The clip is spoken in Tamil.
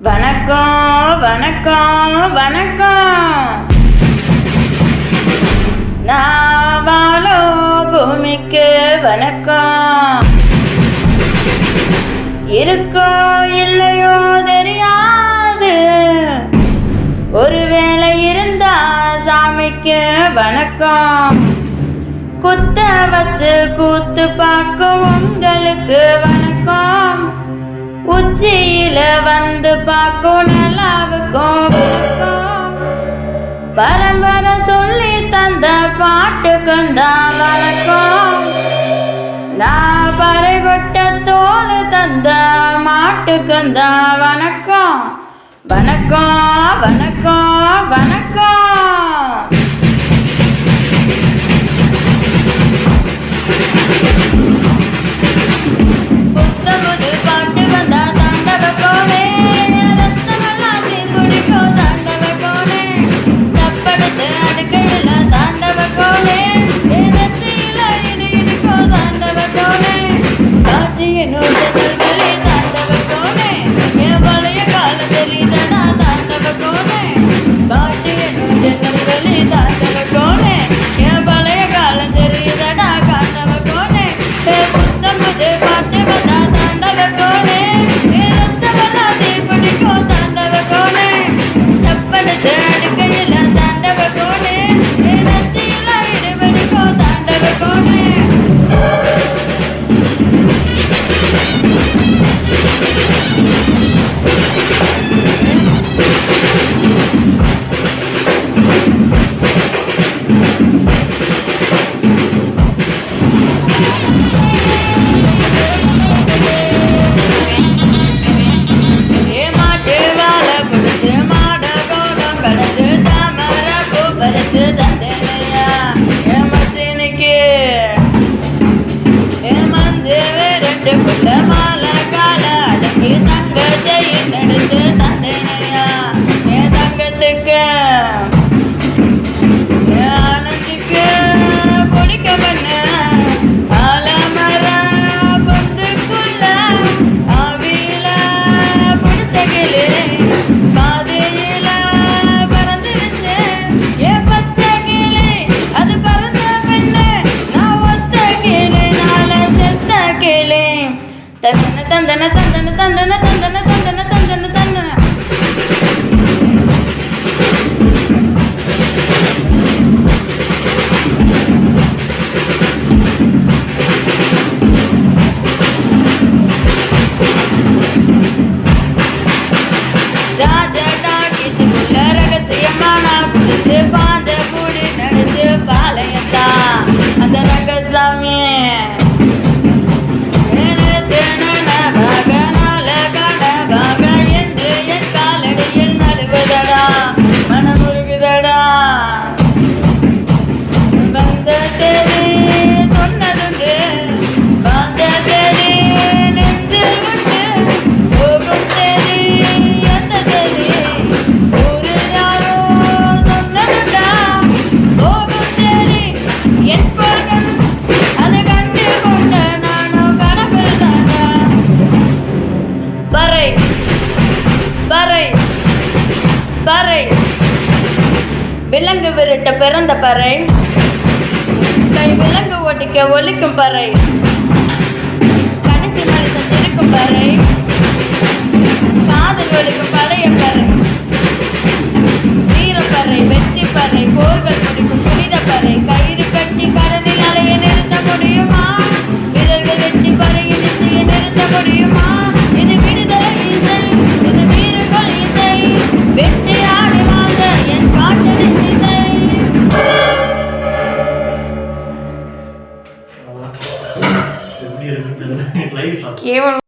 வணக்கம் வணக்கம் வணக்கம். நான் வாழும் பூமிக்கு வணக்கம். இருக்கோ இல்லையோ தெரியாது, ஒருவேளை இருந்தா சாமிக்கு வணக்கம். குத்த வச்சு கூத்து பார்க்கும் உங்களுக்கு வணக்கம். உச்சியில வந்து பார்க்கும் நல்லாவுக்கும் வணக்கம். பரம்பரை சொல்லி தந்த பாட்டுக்கும் தான் வணக்கம். நான் பறைகொட்ட தோல் தந்த மாட்டுக்கும் தான் வணக்கம். வணக்கம் வணக்கம் வணக்கம். தந்தன தந்தன தந்தன தந்தன தந்தன தந்தன தந்தன. ராஜடாக்கிசுக்குள்ள ரகசியமான புடிச்சு பாஞ்ச பூடி நடிச்சு பாளையத்தா அந்த ரங்கசாமியே. விலங்கு விரட்ட பிறந்த பறை, கை விலங்கு ஒட்டிக்க ஒலிக்கும் பறை, கடைசி மனிதன் இருக்கும் பறை, காதல் ஒலிக்கும் பழைய பறை, வீரப்பறை, வெற்றி பறை, போர்கள் முடிக்கும் புனித பறை, கயிறு கட்டி கடலில் அலையை நிறுத்த முடியுமா? வீரர்கள் வெற்றி பறையை நிறுத்த முடியுமா? இது விடுதலை இசை, இது வீரர்கள் இசை, வெற்றி ஆடுவாங்க என் பாட்டலின் இசை. கேவலம்.